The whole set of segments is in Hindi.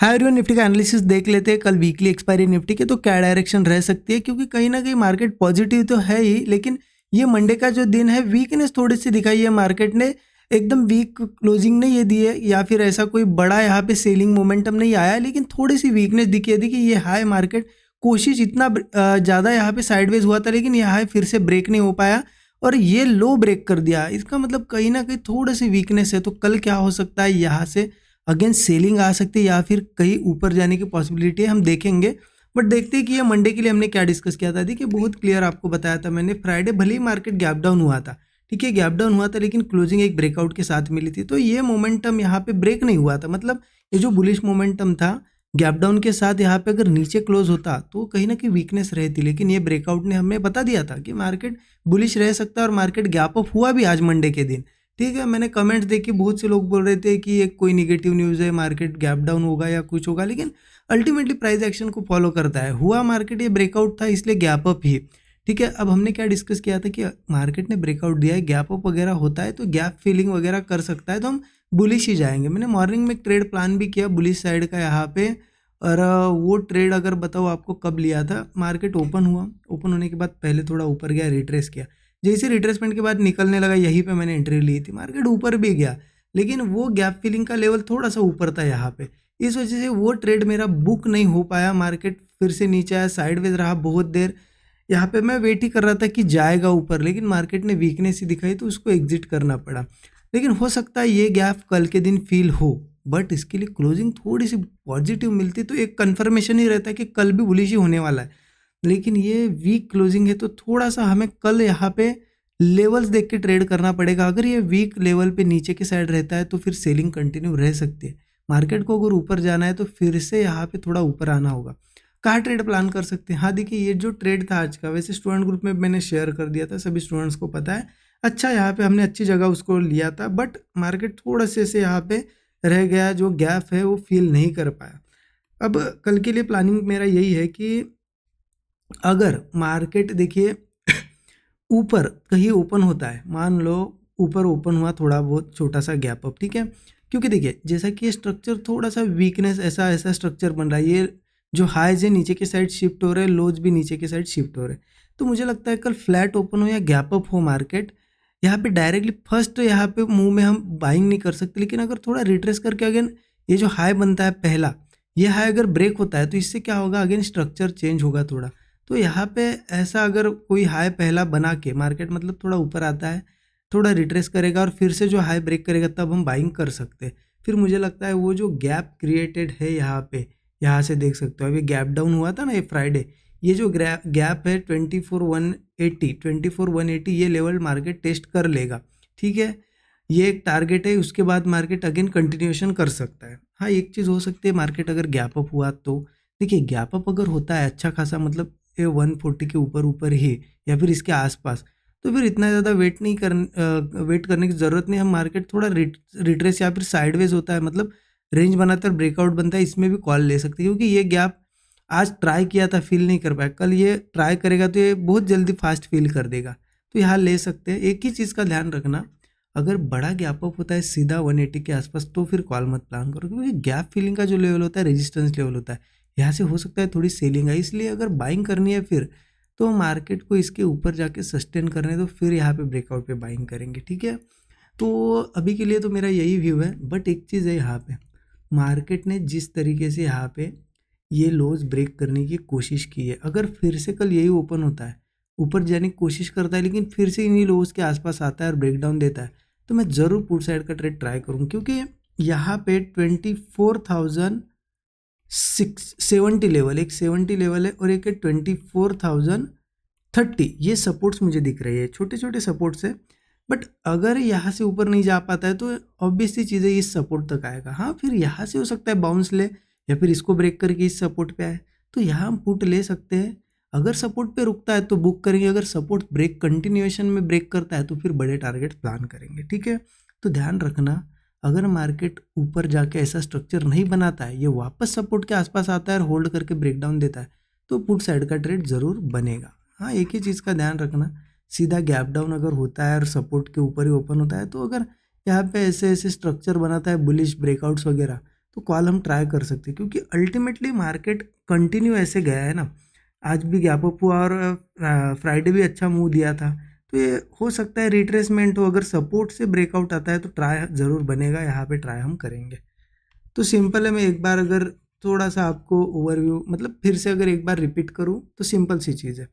हाई एवरीवन, निफ्टी का एनालिसिस देख लेते हैं। कल वीकली एक्सपायरी निफ्टी के तो क्या डायरेक्शन रह सकती है, क्योंकि कहीं ना कहीं मार्केट पॉजिटिव तो है ही, लेकिन ये मंडे का जो दिन है वीकनेस थोड़ी सी दिखाई है मार्केट ने। एकदम वीक क्लोजिंग नहीं ये दी है, या फिर ऐसा कोई बड़ा यहाँ पे सेलिंग मोमेंटम नहीं आया, लेकिन थोड़ी सी वीकनेस दिखी है। देखिए ये हाई मार्केट कोशिश इतना ज़्यादा यहाँ पे साइडवेज हुआ था, लेकिन ये हाई फिर से ब्रेक नहीं हो पाया और ये लो ब्रेक कर दिया। इसका मतलब कहीं ना कहीं थोड़ी सी वीकनेस है। तो कल क्या हो सकता है, यहाँ से अगेन सेलिंग आ सकती है या फिर कहीं ऊपर जाने की पॉसिबिलिटी है, हम देखेंगे। बट देखते हैं कि ये मंडे के लिए हमने क्या डिस्कस किया था। देखिए बहुत क्लियर आपको बताया था मैंने, फ्राइडे भले ही मार्केट गैप डाउन हुआ था, ठीक है गैप डाउन हुआ था, लेकिन क्लोजिंग एक ब्रेकआउट के साथ मिली थी। तो ये मोमेंटम यहाँ पे ब्रेक नहीं हुआ था, मतलब ये जो बुलिश मोमेंटम था गैप डाउन के साथ यहाँ पे अगर नीचे क्लोज होता तो कहीं ना कहीं वीकनेस रहती, लेकिन ये ब्रेकआउट ने हमें बता दिया था कि मार्केट बुलिश रह सकता है और मार्केट गैप अप हुआ भी आज मंडे के दिन। ठीक है, मैंने कमेंट्स देखे, बहुत से लोग बोल रहे थे कि ये कोई निगेटिव न्यूज़ है, मार्केट गैप डाउन होगा या कुछ होगा, लेकिन अल्टीमेटली प्राइस एक्शन को फॉलो करता है। हुआ मार्केट ये ब्रेकआउट था, इसलिए गैप अप ही। ठीक है, अब हमने क्या डिस्कस किया था कि मार्केट ने ब्रेकआउट दिया है, गैप अप वगैरह होता है तो गैप फिलिंग वगैरह कर सकता है, तो हम बुलिश ही जाएंगे। मैंने मॉर्निंग में एक ट्रेड प्लान भी किया बुलिश साइड का यहाँ पे, और वो ट्रेड अगर बताओ आपको कब लिया था, मार्केट ओपन हुआ, ओपन होने के बाद पहले थोड़ा ऊपर गया, रिट्रेस किया, जैसे रिट्रेसमेंट के बाद निकलने लगा, यहीं पे मैंने एंट्री ली थी। मार्केट ऊपर भी गया, लेकिन वो गैप फिलिंग का लेवल थोड़ा सा ऊपर था यहाँ पे, इस वजह से वो ट्रेड मेरा बुक नहीं हो पाया। मार्केट फिर से नीचे आया, साइडवेज रहा बहुत देर। यहाँ पे मैं वेट ही कर रहा था कि जाएगा ऊपर, लेकिन मार्केट ने वीकनेस ही दिखाई तो उसको एग्जिट करना पड़ा। लेकिन हो सकता है ये गैप कल के दिन फील हो, बट इसके लिए क्लोजिंग थोड़ी सी पॉजिटिव मिलती तो एक कंफर्मेशन ही रहता है कि कल भी बुलिश ही होने वाला है। लेकिन ये वीक क्लोजिंग है तो थोड़ा सा हमें कल यहाँ पे लेवल्स देख के ट्रेड करना पड़ेगा। अगर ये वीक लेवल पे नीचे की साइड रहता है तो फिर सेलिंग कंटिन्यू रह सकती है। मार्केट को अगर ऊपर जाना है तो फिर से यहाँ पे थोड़ा ऊपर आना होगा। कहाँ ट्रेड प्लान कर सकते हैं? हाँ देखिए, ये जो ट्रेड था आज का, वैसे स्टूडेंट ग्रुप में मैंने शेयर कर दिया था, सभी स्टूडेंट्स को पता है। अच्छा, यहाँ पे हमने अच्छी जगह उसको लिया था, बट मार्केट थोड़ा से यहाँ पे रह गया, जो गैप है वो फील नहीं कर पाया। अब कल के लिए प्लानिंग मेरा यही है कि अगर मार्केट देखिए ऊपर कहीं ओपन होता है, मान लो ऊपर ओपन हुआ, थोड़ा बहुत छोटा सा गैप अप, ठीक है, क्योंकि देखिए जैसा कि ये स्ट्रक्चर थोड़ा सा वीकनेस, ऐसा ऐसा स्ट्रक्चर बन रहा है, ये जो हाईज है नीचे के साइड शिफ्ट हो रहे हैं, लोज भी नीचे के साइड शिफ्ट हो रहे हैं। तो मुझे लगता है कल फ्लैट ओपन हो या गैप अप हो मार्केट, यहाँ पे डायरेक्टली फर्स्ट यहाँ पे मुंह में हम बाइंग नहीं कर सकते, लेकिन अगर थोड़ा रिट्रेस करके अगेन ये जो हाई बनता है पहला, ये हाई अगर ब्रेक होता है तो इससे क्या होगा, अगेन स्ट्रक्चर चेंज होगा थोड़ा। तो यहाँ पे ऐसा अगर कोई हाई पहला बना के मार्केट मतलब थोड़ा ऊपर आता है, थोड़ा रिट्रेस करेगा और फिर से जो हाई ब्रेक करेगा, तब हम बाइंग कर सकते हैं। फिर मुझे लगता है वो जो गैप क्रिएटेड है यहाँ पे, यहाँ से देख सकते हो, अभी गैप डाउन हुआ था ना ये फ्राइडे, ये जो गैप है 24,180 ये लेवल मार्केट टेस्ट कर लेगा। ठीक है, ये एक टारगेट है, उसके बाद मार्केट अगेन कंटिन्यूएशन कर सकता है। हाँ, एक चीज़ हो सकती है, मार्केट अगर गैप अप हुआ तो देखिए, गैप अप अगर होता है अच्छा खासा, मतलब ये 140 के ऊपर ऊपर ही या फिर इसके आसपास, तो फिर इतना ज़्यादा वेट करने की ज़रूरत नहीं। हम मार्केट थोड़ा रिट्रेस या फिर साइडवेज होता है, मतलब रेंज बनाता है, ब्रेकआउट बनता है, इसमें भी कॉल ले सकते हैं, क्योंकि ये गैप आज ट्राई किया था, फील नहीं कर पाया, कल ये ट्राई करेगा तो ये बहुत जल्दी फास्ट फील कर देगा, तो यहाँ ले सकते हैं। एक ही चीज़ का ध्यान रखना, अगर बड़ा गैप अप होता है सीधा 180 के आसपास तो फिर कॉल मत प्लान करो, क्योंकि गैप फिलिंग का जो लेवल होता है रेजिस्टेंस लेवल होता है, यहाँ से हो सकता है थोड़ी सेलिंग है। इसलिए अगर बाइंग करनी है फिर तो मार्केट को इसके ऊपर जाके सस्टेन करने दो, फिर यहाँ पे ब्रेकआउट पे बाइंग करेंगे। ठीक है, तो अभी के लिए तो मेरा यही व्यू है। बट एक चीज़ है, यहाँ पे मार्केट ने जिस तरीके से यहाँ पे ये लोज ब्रेक करने की कोशिश की है, अगर फिर से कल यही ओपन होता है, ऊपर जाने की कोशिश करता है, लेकिन फिर से इन्हीं लोज के आसपास आता है और ब्रेक डाउन देता है, तो मैं ज़रूर पुट साइड का ट्रेड ट्राई करूँ, क्योंकि यहाँ पे 24,670 लेवल, एक 70 लेवल है और एक है 24,030, ये सपोर्ट्स मुझे दिख रही है, छोटे छोटे सपोर्ट्स है। बट अगर यहाँ से ऊपर नहीं जा पाता है तो ऑब्वियसली चीज़ है, इस सपोर्ट तक आएगा। हाँ, फिर यहाँ से हो सकता है बाउंस ले, या फिर इसको ब्रेक करके इस सपोर्ट पे आए, तो यहाँ हम पुट ले सकते हैं। अगर सपोर्ट पे रुकता है तो बुक करेंगे, अगर सपोर्ट ब्रेक कंटिन्यूएशन में ब्रेक करता है तो फिर बड़े टारगेट प्लान करेंगे। ठीक है, तो ध्यान रखना, अगर मार्केट ऊपर जाके ऐसा स्ट्रक्चर नहीं बनाता है, ये वापस सपोर्ट के आसपास आता है और होल्ड करके ब्रेकडाउन देता है, तो पुट साइड का ट्रेड ज़रूर बनेगा। हाँ, एक ही चीज़ का ध्यान रखना, सीधा गैप डाउन अगर होता है और सपोर्ट के ऊपर ही ओपन होता है, तो अगर यहाँ पे ऐसे ऐसे स्ट्रक्चर बनाता है बुलिश ब्रेकआउट्स वगैरह, तो कॉल हम ट्राई कर सकते हैं, क्योंकि अल्टीमेटली मार्केट कंटिन्यू ऐसे गया है ना, आज भी गैप अप हुआ और फ्राइडे भी अच्छा मूव दिया था, तो ये हो सकता है रिट्रेसमेंट हो, अगर सपोर्ट से ब्रेकआउट आता है तो ट्राई ज़रूर बनेगा, यहाँ पे ट्राई हम करेंगे। तो सिंपल है, मैं एक बार अगर थोड़ा सा आपको ओवरव्यू मतलब फिर से अगर एक बार रिपीट करूँ तो सिंपल सी चीज़ है,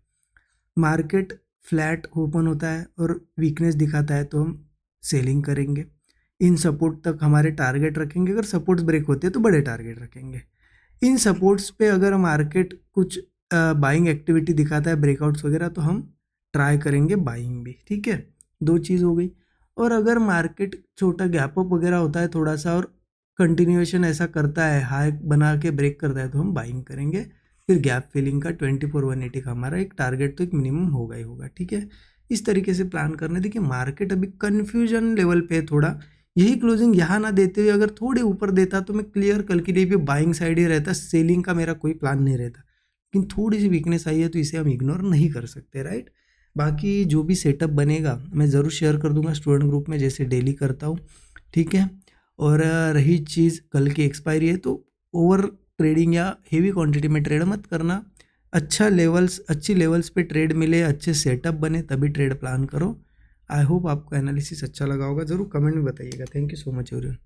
मार्केट फ्लैट ओपन होता है और वीकनेस दिखाता है तो हम सेलिंग करेंगे, इन सपोर्ट तक हमारे टारगेट रखेंगे, अगर सपोर्ट्स ब्रेक होते हैं तो बड़े टारगेट रखेंगे, इन सपोर्ट्स पे अगर मार्केट कुछ बाइंग एक्टिविटी दिखाता है, ब्रेकआउट्स वगैरह, तो हम ट्राई करेंगे बाइंग भी, ठीक है, दो चीज़ हो गई। और अगर मार्केट छोटा गैप अप वगैरह होता है थोड़ा सा और कंटिन्यूएशन ऐसा करता है, हाई बना के ब्रेक करता है, तो हम बाइंग करेंगे, फिर गैप फिलिंग का 24/180 का हमारा एक टारगेट तो एक मिनिमम होगा ही होगा, ठीक है। इस तरीके से प्लान करने, देखिए मार्केट अभी कन्फ्यूजन लेवल पे है थोड़ा, यही क्लोजिंग यहाँ ना देते हुए अगर थोड़े ऊपर देता तो मैं क्लियर कल के लिए भी बाइंग साइड ही रहता, सेलिंग का मेरा कोई प्लान नहीं रहता, लेकिन थोड़ी सी वीकनेस आई है तो इसे हम इग्नोर नहीं कर सकते, राइट। बाकी जो भी सेटअप बनेगा मैं ज़रूर शेयर कर दूंगा स्टूडेंट ग्रुप में, जैसे डेली करता हूँ, ठीक है। और रही चीज़ कल की एक्सपायरी है, तो ओवर ट्रेडिंग या हेवी क्वांटिटी में ट्रेड मत करना, अच्छी लेवल्स पे ट्रेड मिले, अच्छे सेटअप बने तभी ट्रेड प्लान करो। आई होप आपको एनालिसिस अच्छा लगा होगा, ज़रूर कमेंट में बताइएगा। Thank you so much everyone.